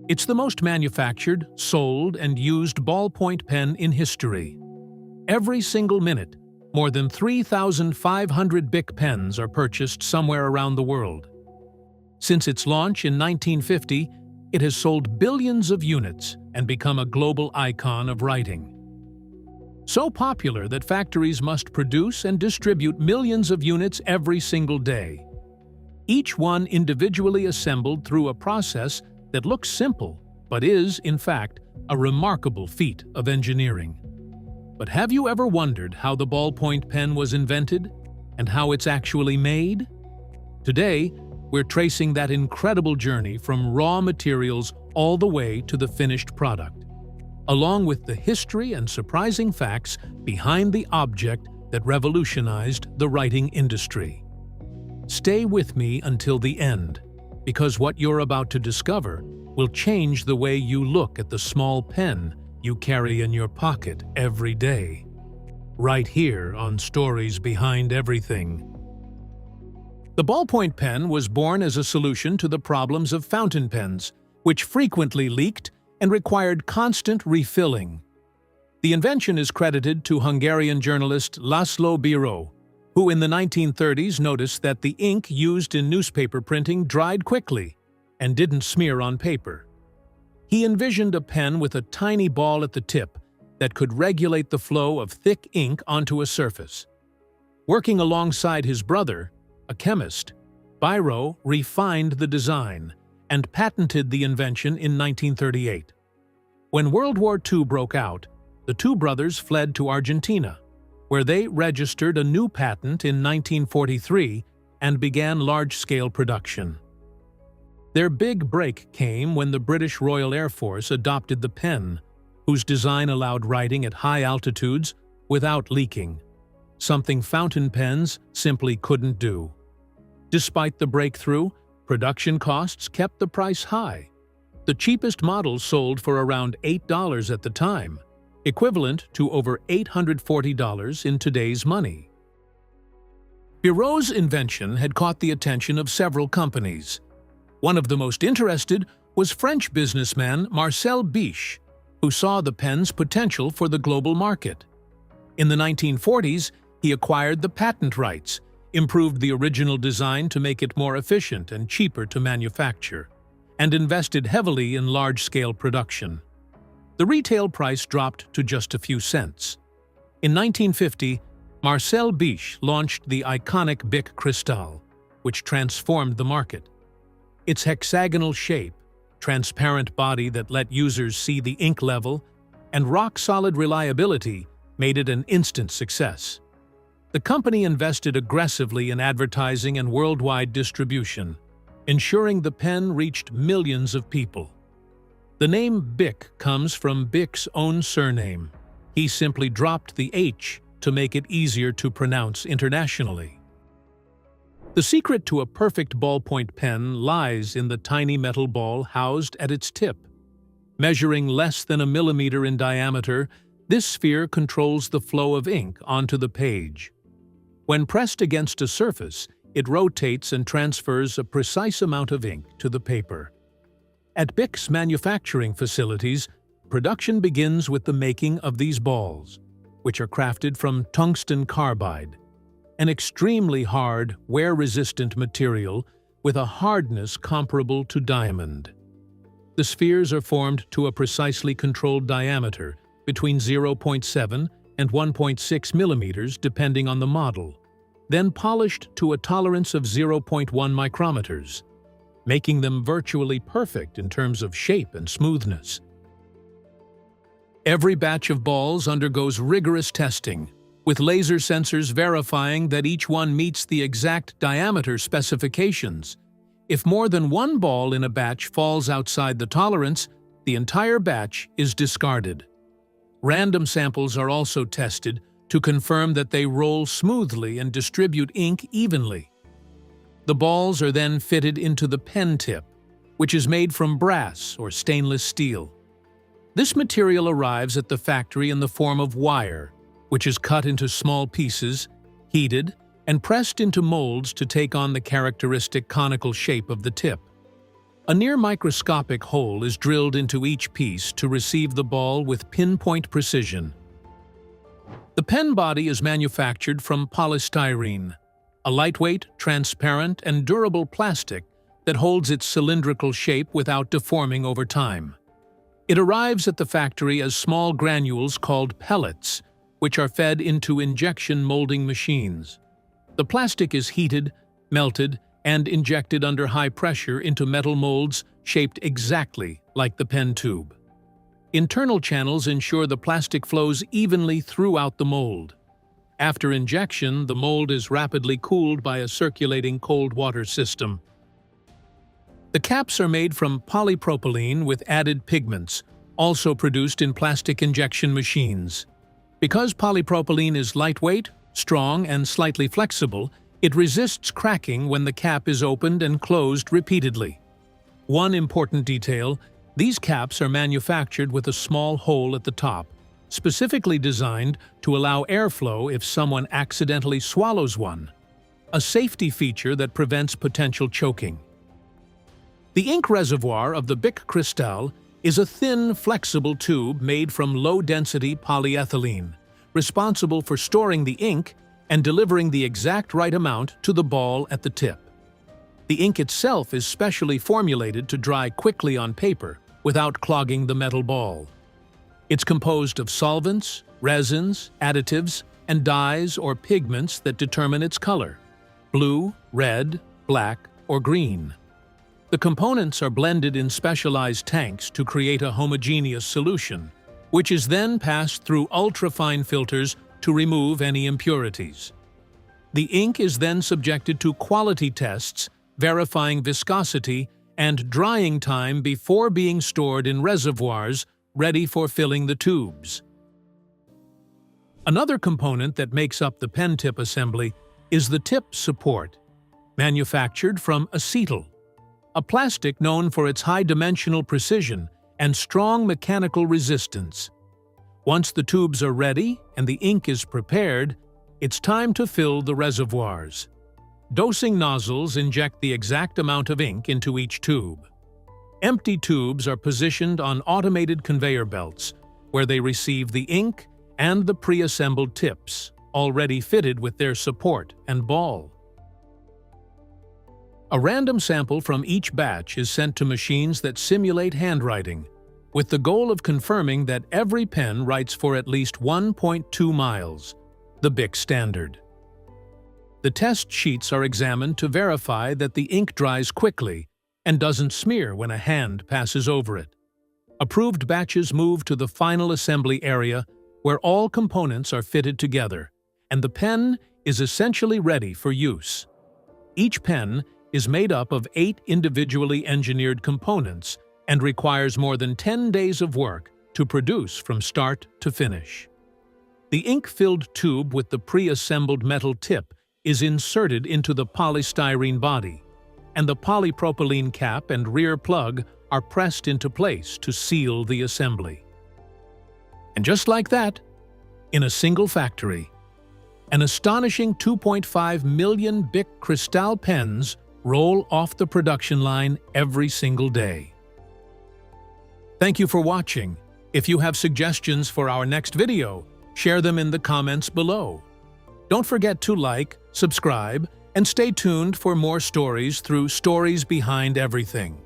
It's the most manufactured, sold, and used ballpoint pen in history. Every single minute, more than 3,500 Bic pens are purchased somewhere around the world. Since its launch in 1950, it has sold billions of units and become a global icon of writing. So popular that factories must produce and distribute millions of units every single day. Each one individually assembled through a process that looks simple, but is, in fact, a remarkable feat of engineering. But have you ever wondered how the ballpoint pen was invented and how it's actually made? Today, we're tracing that incredible journey from raw materials all the way to the finished product, along with the history and surprising facts behind the object that revolutionized the writing industry. Stay with me until the end, because what you're about to discover will change the way you look at the small pen you carry in your pocket every day. Right here on Stories Behind Everything. The ballpoint pen was born as a solution to the problems of fountain pens, which frequently leaked and required constant refilling. The invention is credited to Hungarian journalist László Bíró, who in the 1930s noticed that the ink used in newspaper printing dried quickly and didn't smear on paper. He envisioned a pen with a tiny ball at the tip that could regulate the flow of thick ink onto a surface. Working alongside his brother, a chemist, Bíró refined the design and patented the invention in 1938. When World War II broke out, the two brothers fled to Argentina, where they registered a new patent in 1943 and began large-scale production. Their big break came when the British Royal Air Force adopted the pen, whose design allowed writing at high altitudes without leaking, something fountain pens simply couldn't do. Despite the breakthrough, production costs kept the price high. The cheapest models sold for around $8 at the time, equivalent to over $840 in today's money. Biró's invention had caught the attention of several companies. One of the most interested was French businessman Marcel Biche, who saw the pen's potential for the global market. In the 1940s, he acquired the patent rights, improved the original design to make it more efficient and cheaper to manufacture, and invested heavily in large-scale production. The retail price dropped to just a few cents. In 1950, Marcel Biche launched the iconic Bic Cristal, which transformed the market. Its hexagonal shape, transparent body that let users see the ink level, and rock-solid reliability made it an instant success. The company invested aggressively in advertising and worldwide distribution, ensuring the pen reached millions of people. The name Bic comes from Bic's own surname. He simply dropped the H to make it easier to pronounce internationally. The secret to a perfect ballpoint pen lies in the tiny metal ball housed at its tip. Measuring less than a millimeter in diameter, this sphere controls the flow of ink onto the page. When pressed against a surface, it rotates and transfers a precise amount of ink to the paper. At Bic's manufacturing facilities, production begins with the making of these balls, which are crafted from tungsten carbide, an extremely hard, wear-resistant material with a hardness comparable to diamond. The spheres are formed to a precisely controlled diameter between 0.7 and 1.6 millimeters depending on the model, then polished to a tolerance of 0.1 micrometers, making them virtually perfect in terms of shape and smoothness. Every batch of balls undergoes rigorous testing, with laser sensors verifying that each one meets the exact diameter specifications. If more than one ball in a batch falls outside the tolerance, the entire batch is discarded. Random samples are also tested to confirm that they roll smoothly and distribute ink evenly. The balls are then fitted into the pen tip, which is made from brass or stainless steel. This material arrives at the factory in the form of wire, which is cut into small pieces, heated, and pressed into molds to take on the characteristic conical shape of the tip. A near microscopic hole is drilled into each piece to receive the ball with pinpoint precision. The pen body is manufactured from polystyrene, a lightweight, transparent, and durable plastic that holds its cylindrical shape without deforming over time. It arrives at the factory as small granules called pellets, which are fed into injection molding machines. The plastic is heated, melted, and injected under high pressure into metal molds shaped exactly like the pen tube. Internal channels ensure the plastic flows evenly throughout the mold. After injection, the mold is rapidly cooled by a circulating cold water system. The caps are made from polypropylene with added pigments, also produced in plastic injection machines. Because polypropylene is lightweight, strong, and slightly flexible, it resists cracking when the cap is opened and closed repeatedly. One important detail: these caps are manufactured with a small hole at the top, specifically designed to allow airflow if someone accidentally swallows one, a safety feature that prevents potential choking. The ink reservoir of the Bic Cristal is a thin, flexible tube made from low-density polyethylene, responsible for storing the ink and delivering the exact right amount to the ball at the tip. The ink itself is specially formulated to dry quickly on paper without clogging the metal ball. It's composed of solvents, resins, additives, and dyes or pigments that determine its color: blue, red, black, or green. The components are blended in specialized tanks to create a homogeneous solution, which is then passed through ultrafine filters to remove any impurities. The ink is then subjected to quality tests, verifying viscosity and drying time before being stored in reservoirs ready for filling the tubes. Another component that makes up the pen tip assembly is the tip support, manufactured from acetal, a plastic known for its high dimensional precision and strong mechanical resistance. Once the tubes are ready and the ink is prepared, it's time to fill the reservoirs. Dosing nozzles inject the exact amount of ink into each tube. Empty tubes are positioned on automated conveyor belts, where they receive the ink and the pre-assembled tips, already fitted with their support and ball. A random sample from each batch is sent to machines that simulate handwriting, with the goal of confirming that every pen writes for at least 1.2 miles, the Bic standard. The test sheets are examined to verify that the ink dries quickly and doesn't smear when a hand passes over it. Approved batches move to the final assembly area, where all components are fitted together, and the pen is essentially ready for use. Each pen is made up of 8 individually engineered components and requires more than 10 days of work to produce from start to finish. The ink-filled tube with the pre-assembled metal tip is inserted into the polystyrene body, and the polypropylene cap and rear plug are pressed into place to seal the assembly. And just like that, in a single factory, an astonishing 2.5 million Bic Cristal pens roll off the production line every single day. Thank you for watching. If you have suggestions for our next video, share them in the comments below. Don't forget to like, subscribe, and stay tuned for more stories through Stories Behind Everything.